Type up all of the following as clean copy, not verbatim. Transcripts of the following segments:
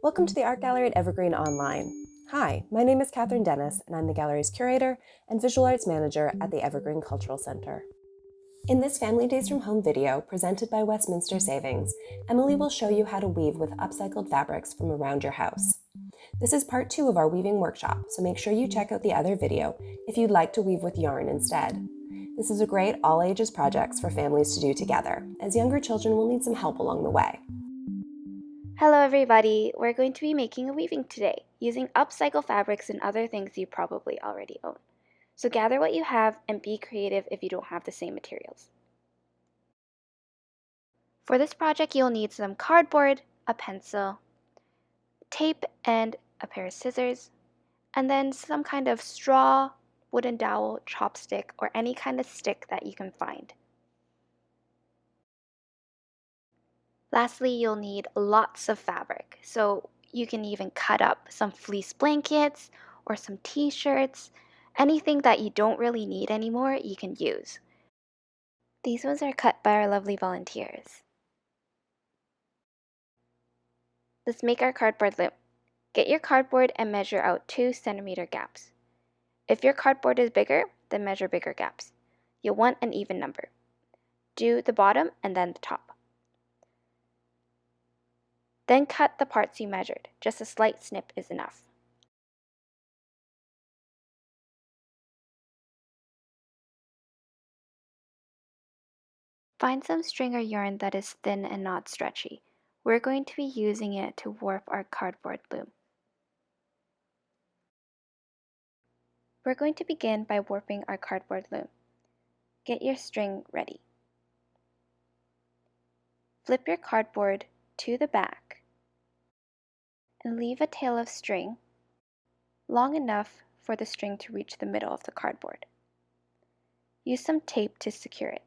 Welcome to the Art Gallery at Evergreen Online. Hi, my name is Catherine Dennis, and I'm the gallery's curator and visual arts manager at the Evergreen Cultural Center. In this Family Days from Home video, presented by Westminster Savings, Emily will show you how to weave with upcycled fabrics from around your house. This is part 2 of our weaving workshop, so make sure you check out the other video if you'd like to weave with yarn instead. This is a great all-ages project for families to do together, as younger children will need some help along the way. Hello everybody, we're going to be making a weaving today, using upcycled fabrics and other things you probably already own. So gather what you have and be creative if you don't have the same materials. For this project you'll need some cardboard, a pencil, tape and a pair of scissors, and then some kind of straw, wooden dowel, chopstick, or any kind of stick that you can find. Lastly, you'll need lots of fabric, so you can even cut up some fleece blankets or some t-shirts. Anything that you don't really need anymore, you can use. These ones are cut by our lovely volunteers. Let's make our cardboard loom. Get your cardboard and measure out 2 centimeter gaps. If your cardboard is bigger, then measure bigger gaps. You'll want an even number. Do the bottom and then the top. Then cut the parts you measured. Just a slight snip is enough. Find some string or yarn that is thin and not stretchy. We're going to be using it to warp our cardboard loom. We're going to begin by warping our cardboard loom. Get your string ready. Flip your cardboard to the back and leave a tail of string long enough for the string to reach the middle of the cardboard. Use some tape to secure it.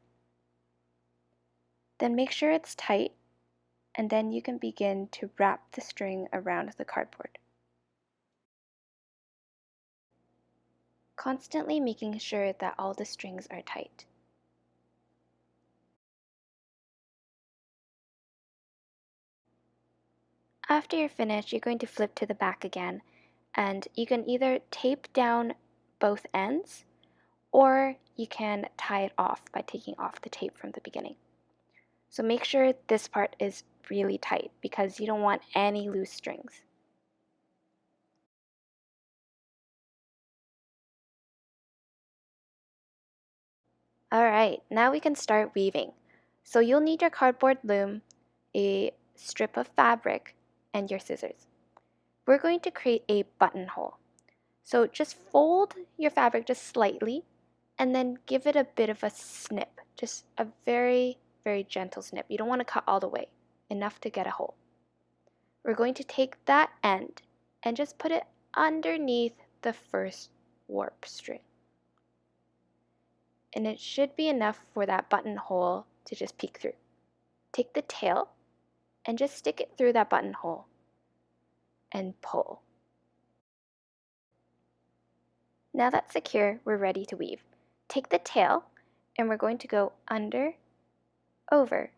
Then make sure it's tight, and then you can begin to wrap the string around the cardboard. Constantly making sure that all the strings are tight. After you're finished, you're going to flip to the back again, and you can either tape down both ends, or you can tie it off by taking off the tape from the beginning. So make sure this part is really tight because you don't want any loose strings. Alright, now we can start weaving. So you'll need your cardboard loom, a strip of fabric, and your scissors. We're going to create a buttonhole. So just fold your fabric just slightly and then give it a bit of a snip, just a very, very gentle snip. You don't want to cut all the way, enough to get a hole. We're going to take that end and just put it underneath the first warp string. And it should be enough for that buttonhole to just peek through. Take the tail and just stick it through that buttonhole and pull. Now that's secure, we're ready to weave. Take the tail and we're going to go under, over,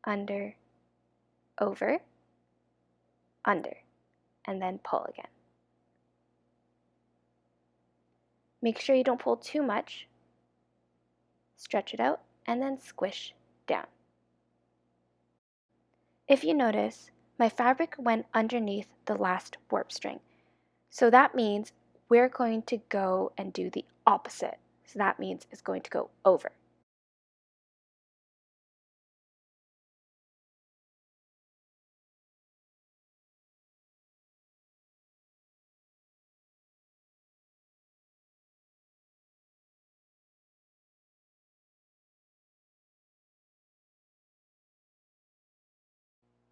under, over, under, and then pull again. Make sure you don't pull too much. Stretch it out and then squish down. If you notice, my fabric went underneath the last warp string. So that means we're going to go and do the opposite. So that means it's going to go over.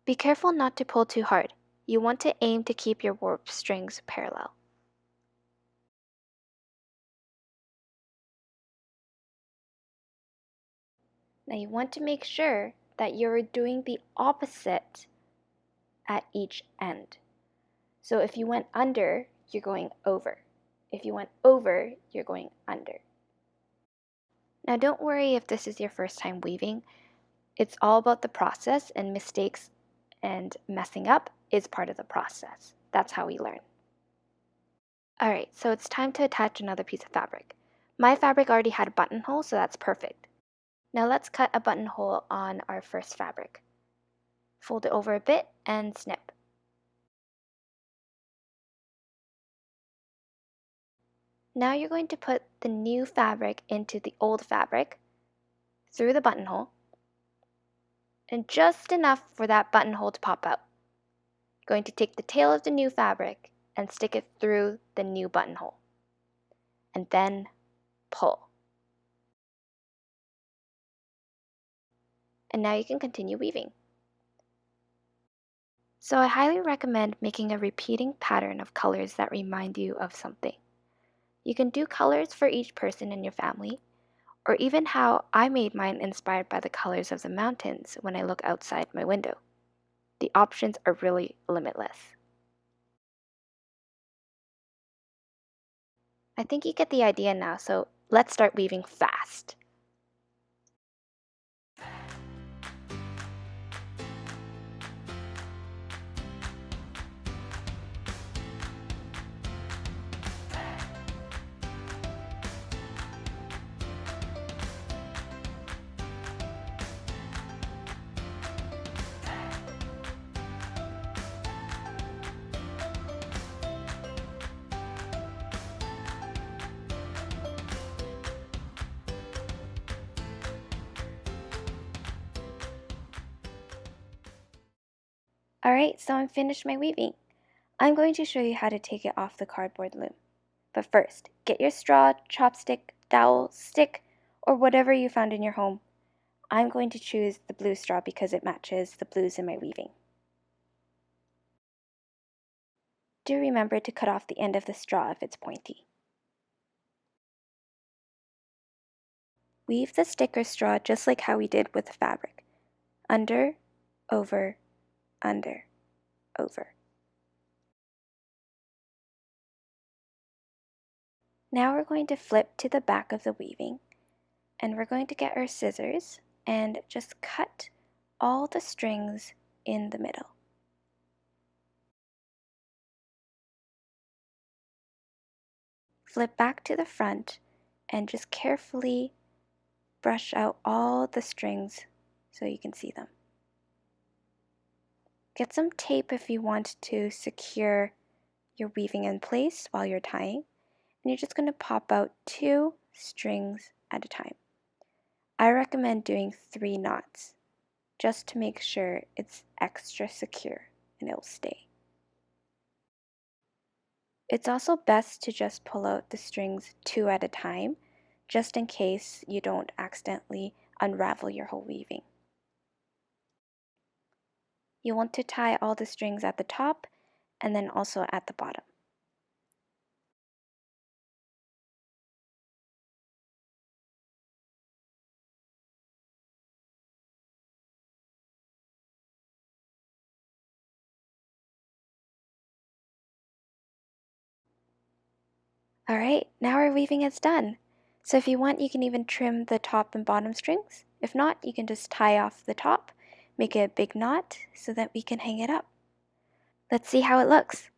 Be careful not to pull too hard. You want to aim to keep your warp strings parallel. Now you want to make sure that you're doing the opposite at each end. So if you went under, you're going over. If you went over, you're going under. Now don't worry if this is your first time weaving. It's all about the process, and mistakes and messing up is part of the process. That's how we learn. Alright, so it's time to attach another piece of fabric. My fabric already had a buttonhole, so that's perfect. Now let's cut a buttonhole on our first fabric. Fold it over a bit and snip. Now you're going to put the new fabric into the old fabric through the buttonhole, and just enough for that buttonhole to pop out. You're going to take the tail of the new fabric and stick it through the new buttonhole, and then pull. And now you can continue weaving. So I highly recommend making a repeating pattern of colors that remind you of something. You can do colors for each person in your family, or even how I made mine inspired by the colors of the mountains when I look outside my window. The options are really limitless. I think you get the idea now, so let's start weaving fast. Alright, so I'm finished my weaving. I'm going to show you how to take it off the cardboard loom. But first, get your straw, chopstick, dowel, stick, or whatever you found in your home. I'm going to choose the blue straw because it matches the blues in my weaving. Do remember to cut off the end of the straw if it's pointy. Weave the stick or straw just like how we did with the fabric. Under, over, under, over. Now we're going to flip to the back of the weaving, and we're going to get our scissors and just cut all the strings in the middle. Flip back to the front and just carefully brush out all the strings so you can see them. Get some tape if you want to secure your weaving in place while you're tying, and you're just going to pop out 2 strings at a time. I recommend doing 3 knots just to make sure it's extra secure and it'll stay. It's also best to just pull out the strings 2 at a time, just in case you don't accidentally unravel your whole weaving. You want to tie all the strings at the top and then also at the bottom. Alright, now our weaving is done. So if you want, you can even trim the top and bottom strings. If not, you can just tie off the top, make it a big knot so that we can hang it up. Let's see how it looks.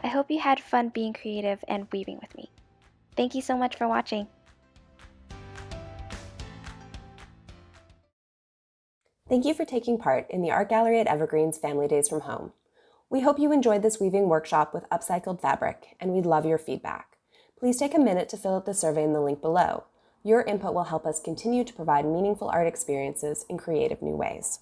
I hope you had fun being creative and weaving with me. Thank you so much for watching. Thank you for taking part in the Art Gallery at Evergreen's Family Days from Home. We hope you enjoyed this weaving workshop with upcycled fabric, and we'd love your feedback. Please take a minute to fill out the survey in the link below. Your input will help us continue to provide meaningful art experiences in creative new ways.